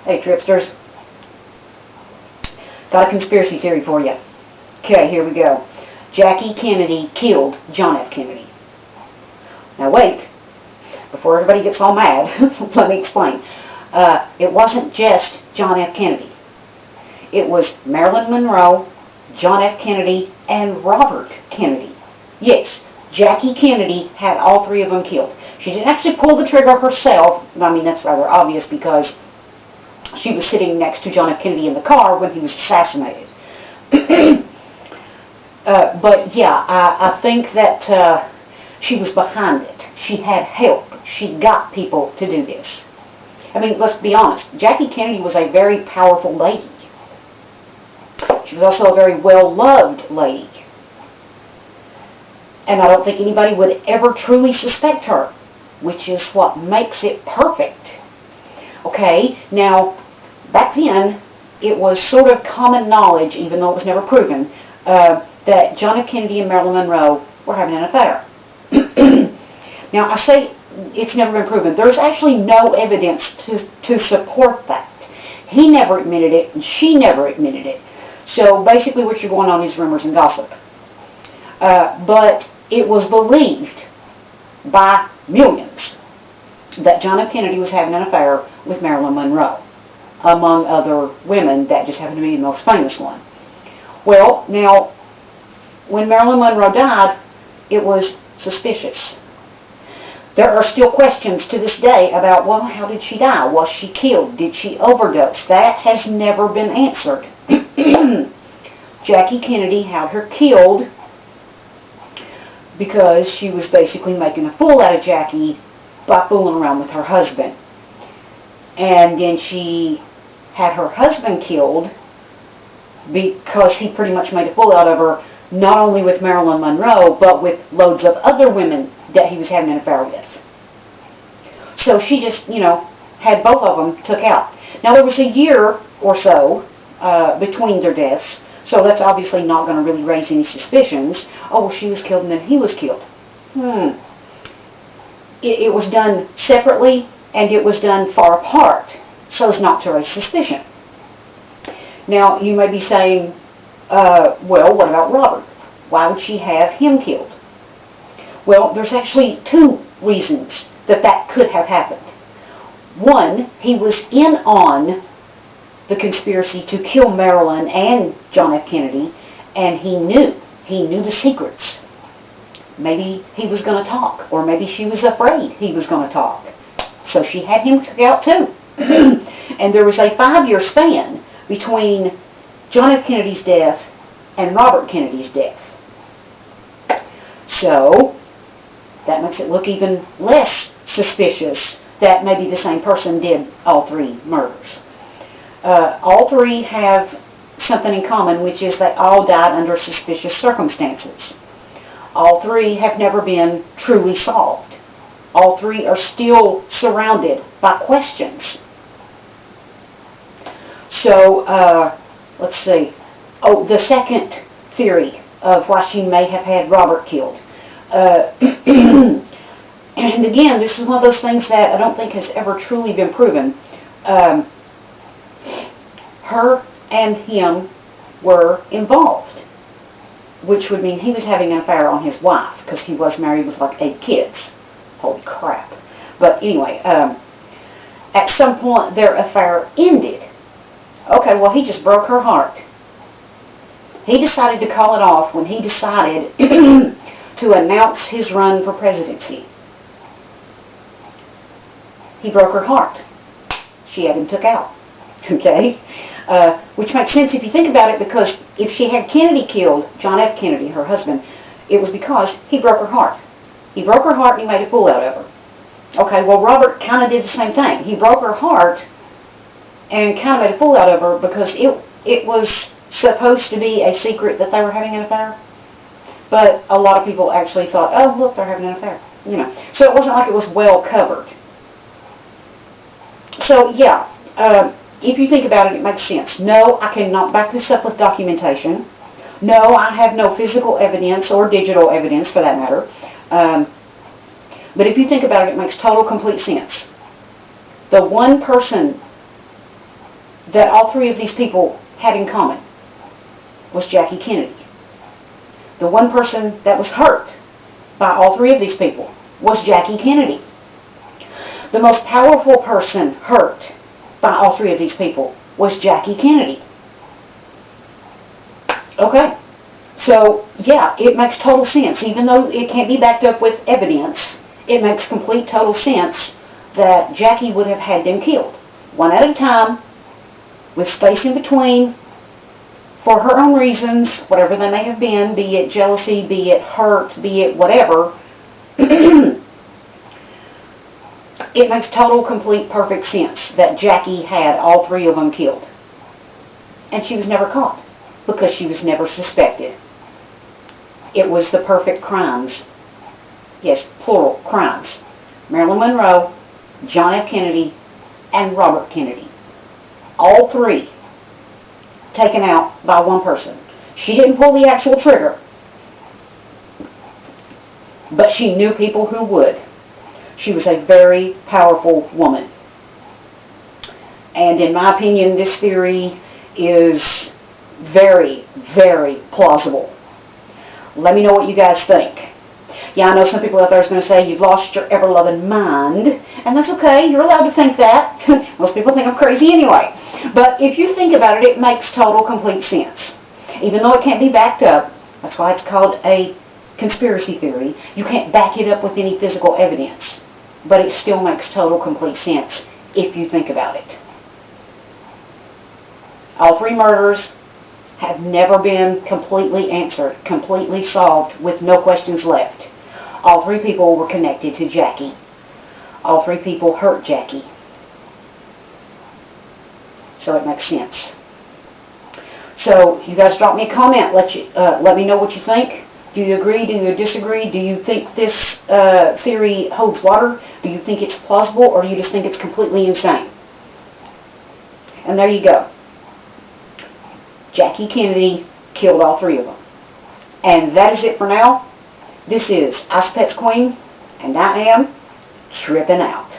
Hey, Tripsters. Got a conspiracy theory for you. Okay, here we go. Jackie Kennedy killed John F. Kennedy. Now wait, before everybody gets all mad, let me explain. It wasn't just John F. Kennedy. It was Marilyn Monroe, John F. Kennedy, and Robert Kennedy. Yes, Jackie Kennedy had all three of them killed. She didn't actually pull the trigger herself. I mean, that's rather obvious because she was sitting next to John F. Kennedy in the car when he was assassinated. But yeah, I think that she was behind it. She had help. She got people to do this. I mean, let's be honest. Jackie Kennedy was a very powerful lady. She was also a very well-loved lady. And I don't think anybody would ever truly suspect her, which is what makes it perfect. Okay, now, back then, it was sort of common knowledge, even though it was never proven, that John F. Kennedy and Marilyn Monroe were having an affair. Now, I say it's never been proven. There's actually no evidence to support that. He never admitted it, and she never admitted it. So basically what you're going on is rumors and gossip. But it was believed by millions that John F. Kennedy was having an affair with Marilyn Monroe, among other women. That just happened to be the most famous one. Well, now, when Marilyn Monroe died, it was suspicious. There are still questions to this day about, well, how did she die? Was she killed? Did she overdose? That has never been answered. Jackie Kennedy had her killed because she was basically making a fool out of Jackie by fooling around with her husband. And then she had her husband killed because he pretty much made a fool out of her, not only with Marilyn Monroe, but with loads of other women that he was having an affair with. So she just, had both of them took out. Now, there was a year or so between their deaths, so that's obviously not going to really raise any suspicions. Oh, well, she was killed and then he was killed. It was done separately, and it was done far apart, so as not to raise suspicion. Now, you may be saying, well, what about Robert? Why would she have him killed? Well, there's actually two reasons that could have happened. One, he was in on the conspiracy to kill Marilyn and John F. Kennedy, and he knew the secrets. Maybe he was going to talk, or maybe she was afraid he was going to talk. So she had him took out too. And there was a 5-year span between John F. Kennedy's death and Robert Kennedy's death. So that makes it look even less suspicious that maybe the same person did all three murders. All three have something in common, which is they all died under suspicious circumstances. All three have never been truly solved. All three are still surrounded by questions. So, let's see. Oh, the second theory of why she may have had Robert killed. And again, this is one of those things that I don't think has ever truly been proven. Her and him were involved, which would mean he was having an affair on his wife, because he was married with like 8 kids. Holy crap. But anyway, at some point their affair ended. Okay, well, he just broke her heart. He decided to call it off when he decided to announce his run for presidency. He broke her heart. She had him took out. Okay? Which makes sense if you think about it, because if she had Kennedy killed, John F. Kennedy, her husband, it was because he broke her heart. He broke her heart and he made a fool out of her. Okay, well, Robert kind of did the same thing. He broke her heart and kind of made a fool out of her because it was supposed to be a secret that they were having an affair. But a lot of people actually thought, oh, look, they're having an affair. So it wasn't like it was well covered. So, yeah, if you think about it, it makes sense. No, I cannot back this up with documentation. No, I have no physical evidence or digital evidence for that matter. But if you think about it, it makes total, complete sense. The one person that all three of these people had in common was Jackie Kennedy. The one person that was hurt by all three of these people was Jackie Kennedy. The most powerful person hurt by all three of these people was Jackie Kennedy. Okay, so yeah, it makes total sense. Even though it can't be backed up with evidence, it makes complete total sense that Jackie would have had them killed, one at a time, with space in between, for her own reasons, whatever they may have been, be it jealousy, be it hurt, be it whatever. It makes total, complete, perfect sense that Jackie had all three of them killed. And she was never caught because she was never suspected. It was the perfect crimes. Yes, plural, crimes. Marilyn Monroe, John F. Kennedy, and Robert Kennedy. All three taken out by one person. She didn't pull the actual trigger, but she knew people who would. She was a very powerful woman. And in my opinion, this theory is very, very plausible. Let me know what you guys think. Yeah, I know some people out there are going to say, you've lost your ever-loving mind. And that's okay. You're allowed to think that. Most people think I'm crazy anyway. But if you think about it, it makes total, complete sense. Even though it can't be backed up, that's why it's called a conspiracy theory. You can't back it up with any physical evidence. But it still makes total, complete sense if you think about it. All three murders have never been completely answered, completely solved, with no questions left. All three people were connected to Jackie. All three people hurt Jackie. So it makes sense. So you guys drop me a comment. Let me know what you think. Do you agree? Do you disagree? Do you think this theory holds water? Do you think it's plausible? Or do you just think it's completely insane? And there you go. Jackie Kennedy killed all three of them. And that is it for now. This is Icepets Queen, and I am tripping out.